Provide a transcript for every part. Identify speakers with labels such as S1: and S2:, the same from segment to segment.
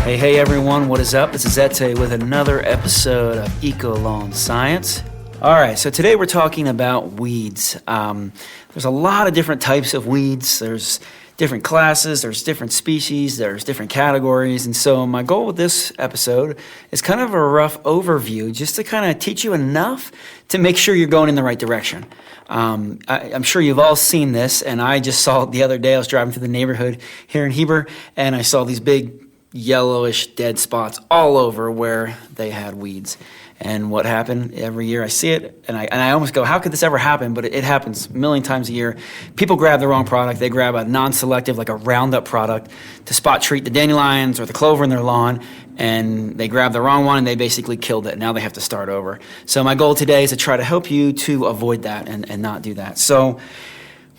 S1: Hey everyone, what is up? This is Ete with another episode of Eco Lawn Science. All right, so today we're talking about weeds. There's a lot of different types of weeds. There's different classes, there's different species, there's different categories. And so my goal with this episode is kind of a rough overview just to kind of teach you enough to make sure you're going in the right direction. I'm sure you've all seen this, and I just saw it the other day. I was driving through the neighborhood here in Heber, and I saw these big yellowish dead spots all over where they had weeds. And what happened every year, I see it, and I almost go, how could this ever happen? But it happens a million times a year. People grab the wrong product. They grab a non-selective, like a Roundup product, to spot treat the dandelions or the clover in their lawn, and they grab the wrong one, and they basically killed it. Now they have to start over. So my goal today is to try to help you to avoid that and not do that. So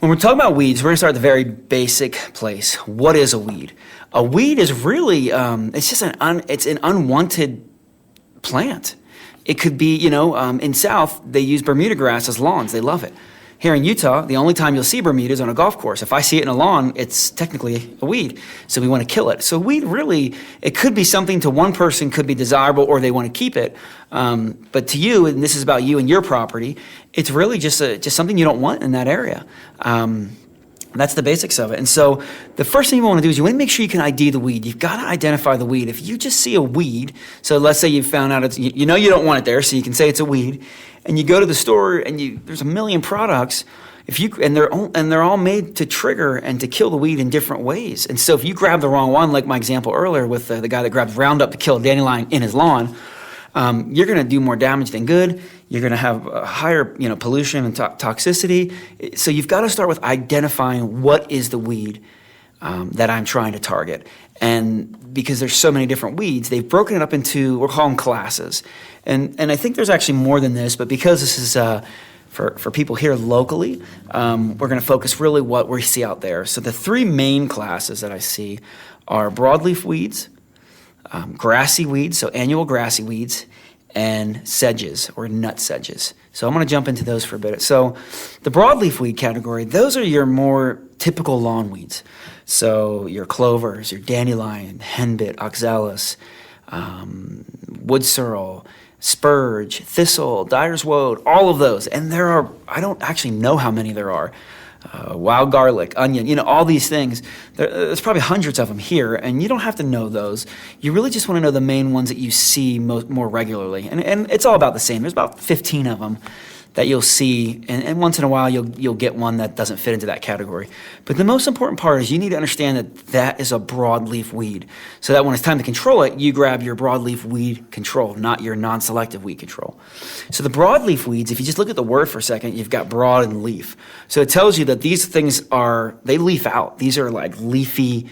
S1: when we're talking about weeds, we're going to start at the very basic place. What is a weed? A weed is really, it's just an unwanted plant. It could be, in South, they use Bermuda grass as lawns. They love it. Here in Utah, the only time you'll see Bermuda is on a golf course. If I see it in a lawn, it's technically a weed. So we want to kill it. So weed really, it could be something to one person, could be desirable, or they want to keep it. But to you, and this is about you and your property, it's really just something you don't want in that area. That's the basics of it. And so the first thing you want to do is you want to make sure you can ID the weed. You've got to identify the weed. If you just see a weed, so let's say you found out you don't want it there, so you can say it's a weed, and you go to the store and there's a million products, and they're all made to trigger and to kill the weed in different ways. And so if you grab the wrong one, like my example earlier with the guy that grabbed Roundup to kill a dandelion in his lawn, you're going to do more damage than good. You're going to have higher, pollution and toxicity. So you've got to start with identifying what is the weed that I'm trying to target. And because there's so many different weeds, they've broken it up into, we'll call them classes. And I think there's actually more than this, but because this is for people here locally, we're going to focus really what we see out there. So the three main classes that I see are broadleaf weeds, grassy weeds, so annual grassy weeds, and sedges or nut sedges. So I'm going to jump into those for a bit. So the broadleaf weed category, those are your more typical lawn weeds. So your clovers, your dandelion, henbit, oxalis, wood sorrel, spurge, thistle, dyer's woad, all of those. And there are, I don't actually know how many there are. Wild garlic, onion, all these things. There's probably hundreds of them here, and you don't have to know those. You really just want to know the main ones that you see more regularly. And it's all about the same. There's about 15 of them that you'll see, and once in a while you'll get one that doesn't fit into that category. But the most important part is you need to understand that is a broadleaf weed, so that when it's time to control it, you grab your broadleaf weed control, not your non-selective weed control. So the broadleaf weeds, if you just look at the word for a second, you've got broad and leaf. So it tells you that these things they leaf out. These are like leafy,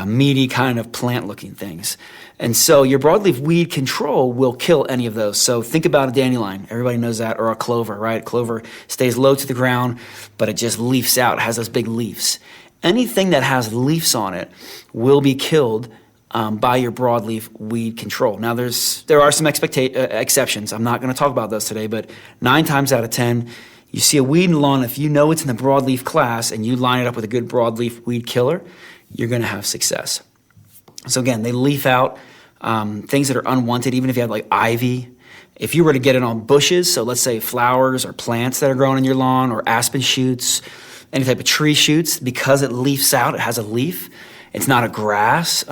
S1: meaty kind of plant-looking things. And so your broadleaf weed control will kill any of those. So think about a dandelion. Everybody knows that. Or a clover, right? Clover stays low to the ground, but it just leafs out. It has those big leaves. Anything that has leaves on it will be killed by your broadleaf weed control. Now, there are some exceptions. I'm not going to talk about those today, but 9 times out of 10, you see a weed in the lawn, if you know it's in the broadleaf class and you line it up with a good broadleaf weed killer, you're going to have success. So again, they leaf out things that are unwanted, even if you have like ivy. If you were to get it on bushes, so let's say flowers or plants that are growing in your lawn, or aspen shoots, any type of tree shoots, because it leafs out, it has a leaf, it's not a grass,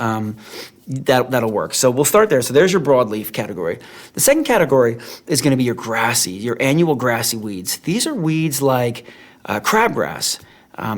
S1: that'll work. So we'll start there. So there's your broadleaf category. The second category is going to be your annual grassy weeds. These are weeds like crabgrass.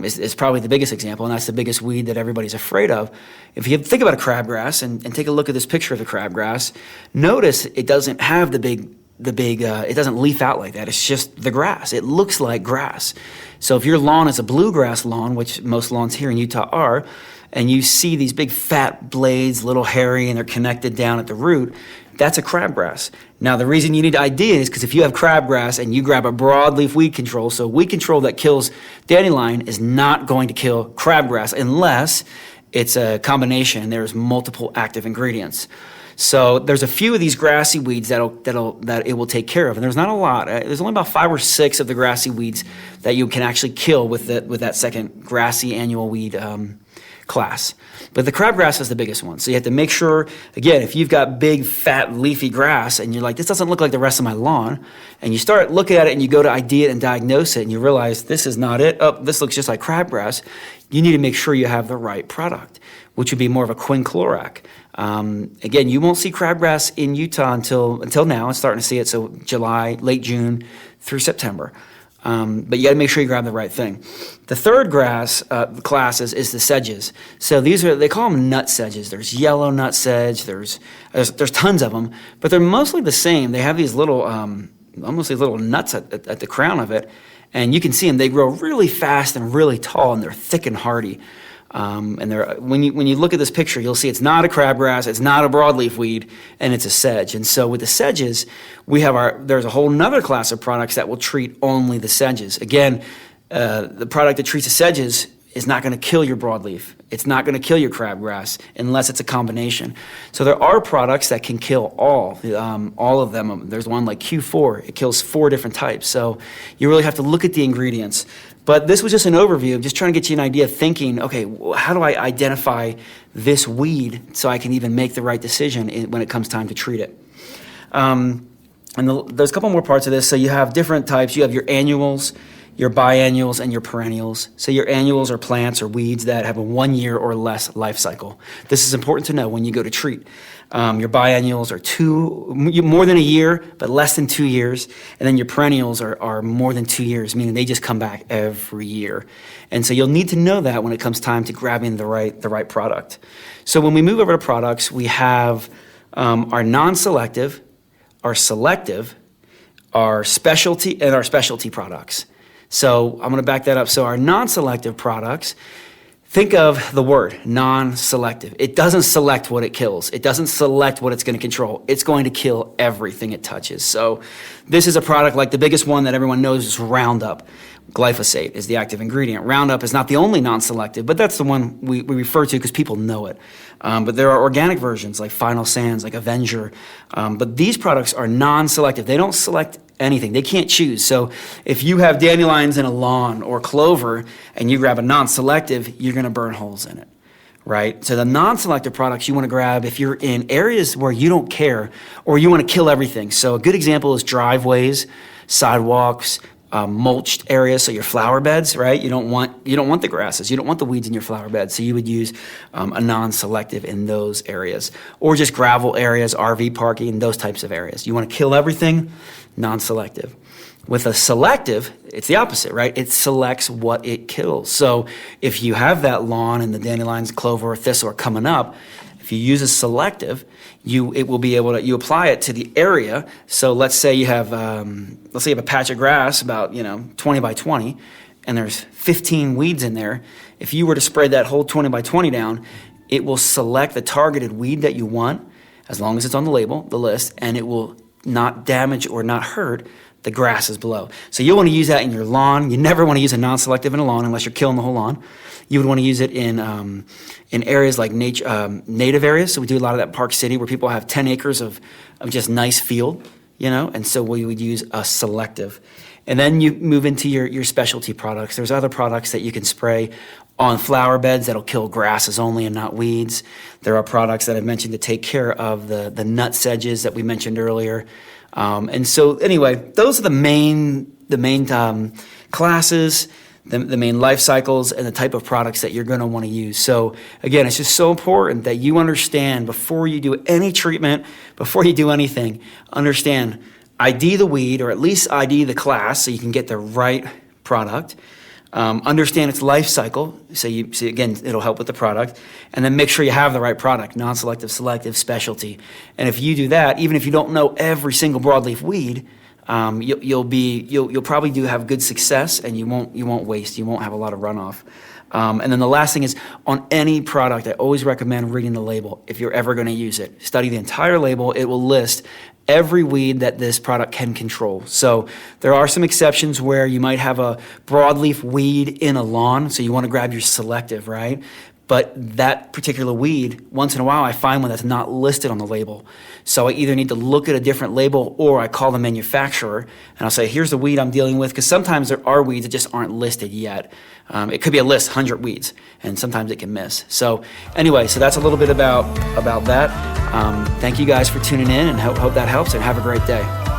S1: Is probably the biggest example, and that's the biggest weed that everybody's afraid of. If you think about a crabgrass and take a look at this picture of the crabgrass, notice it doesn't have it doesn't leaf out like that. It's just the grass. It looks like grass. So if your lawn is a bluegrass lawn, which most lawns here in Utah are, and you see these big fat blades, little hairy, and they're connected down at the root, that's a crabgrass. Now, the reason you need to ID it is because if you have crabgrass and you grab a broadleaf weed control, so weed control that kills dandelion is not going to kill crabgrass unless it's a combination and there's multiple active ingredients. So there's a few of these grassy weeds that it will take care of, and there's not a lot. There's only about 5 or 6 of the grassy weeds that you can actually kill with that second grassy annual weed class. But the crabgrass is the biggest one. So you have to make sure, again, if you've got big, fat, leafy grass and you're like, this doesn't look like the rest of my lawn, and you start looking at it and you go to ID it and diagnose it and you realize this is not it, oh, this looks just like crabgrass, you need to make sure you have the right product, which would be more of a quinclorac. Again, you won't see crabgrass in Utah until now. It's starting to see it, so July, late June through September. But you got to make sure you grab the right thing. The third grass class is the sedges. So they call them nut sedges. There's yellow nut sedge. There's tons of them, but they're mostly the same. They have these little, almost these little nuts at the crown of it, and you can see them. They grow really fast and really tall, and they're thick and hardy. And when you look at this picture, you'll see it's not a crabgrass, it's not a broadleaf weed, and it's a sedge. And so with the sedges, there's a whole nother class of products that will treat only the sedges. Again, the product that treats the sedges is not going to kill your broadleaf. It's not going to kill your crabgrass unless it's a combination. So there are products that can kill all of them. There's one like Q4. It kills 4 different types. So you really have to look at the ingredients. But this was just an overview of just trying to get you an idea of thinking, okay, how do I identify this weed so I can even make the right decision when it comes time to treat it? There's a couple more parts of this. So you have different types. You have your annuals, your biannuals, and your perennials. So your annuals are plants or weeds that have a 1 year or less life cycle. This is important to know when you go to treat. Your biannuals are more than a year, but less than 2 years. And then your perennials are more than 2 years, meaning they just come back every year. And so you'll need to know that when it comes time to grabbing the right product. So when we move over to products, we have our non-selective, our selective, our specialty, and our specialty products. So I'm going to back that up. So our non-selective products, think of the word non-selective. It doesn't select what it kills. It doesn't select what it's going to control. It's going to kill everything it touches. So this is a product like the biggest one that everyone knows is Roundup. Glyphosate is the active ingredient. Roundup is not the only non-selective, but that's the one we refer to because people know it. But there are organic versions like Final Sands, like Avenger. But these products are non-selective. They don't select anything. They can't choose. So if you have dandelions in a lawn or clover and you grab a non-selective, you're going to burn holes in it, right? So the non-selective products you want to grab if you're in areas where you don't care or you want to kill everything. So a good example is driveways, sidewalks, mulched areas, so your flower beds, right? You don't want the grasses, you don't want the weeds in your flower beds, so you would use a non-selective in those areas, or just gravel areas, RV parking, those types of areas. You want to kill everything, non-selective. With a selective, it's the opposite, right? It selects what it kills. So if you have that lawn and the dandelions, clover, or thistle are coming up, if you use a selective, it will be able to, you apply it to the area. So let's say you have a patch of grass about 20 by 20, and there's 15 weeds in there. If you were to spread that whole 20 by 20 down, it will select the targeted weed that you want, as long as it's on the label, the list, and it will not damage or not hurt the grasses below. So you'll want to use that in your lawn. You never want to use a non-selective in a lawn unless you're killing the whole lawn. You would want to use it in areas like native areas. So we do a lot of that in Park City where people have 10 acres of just nice field, and so we would use a selective. And then you move into your specialty products. There's other products that you can spray on flower beds that'll kill grasses only and not weeds. There are products that I've mentioned to take care of the nut sedges that we mentioned earlier. And so anyway, those are the main classes, the main life cycles, and the type of products that you're going to want to use. So again, it's just so important that you understand before you do any treatment, before you do anything, understand, ID the weed, or at least ID the class so you can get the right product. Understand its life cycle, so again, it'll help with the product, and then make sure you have the right product, non-selective, selective, specialty. And if you do that, even if you don't know every single broadleaf weed, you'll probably have good success, and you won't waste, you won't have a lot of runoff. And then the last thing is, on any product, I always recommend reading the label if you're ever going to use it. Study the entire label. It will list every weed that this product can control. So there are some exceptions where you might have a broadleaf weed in a lawn, so you want to grab your selective, right? but that particular weed, once in a while, I find one that's not listed on the label. So I either need to look at a different label, or I call the manufacturer and I'll say, here's the weed I'm dealing with, because sometimes there are weeds that just aren't listed yet. It could be a list, 100 weeds, and sometimes it can miss. So anyway, so that's a little bit about that. Thank you guys for tuning in, and hope that helps, and have a great day.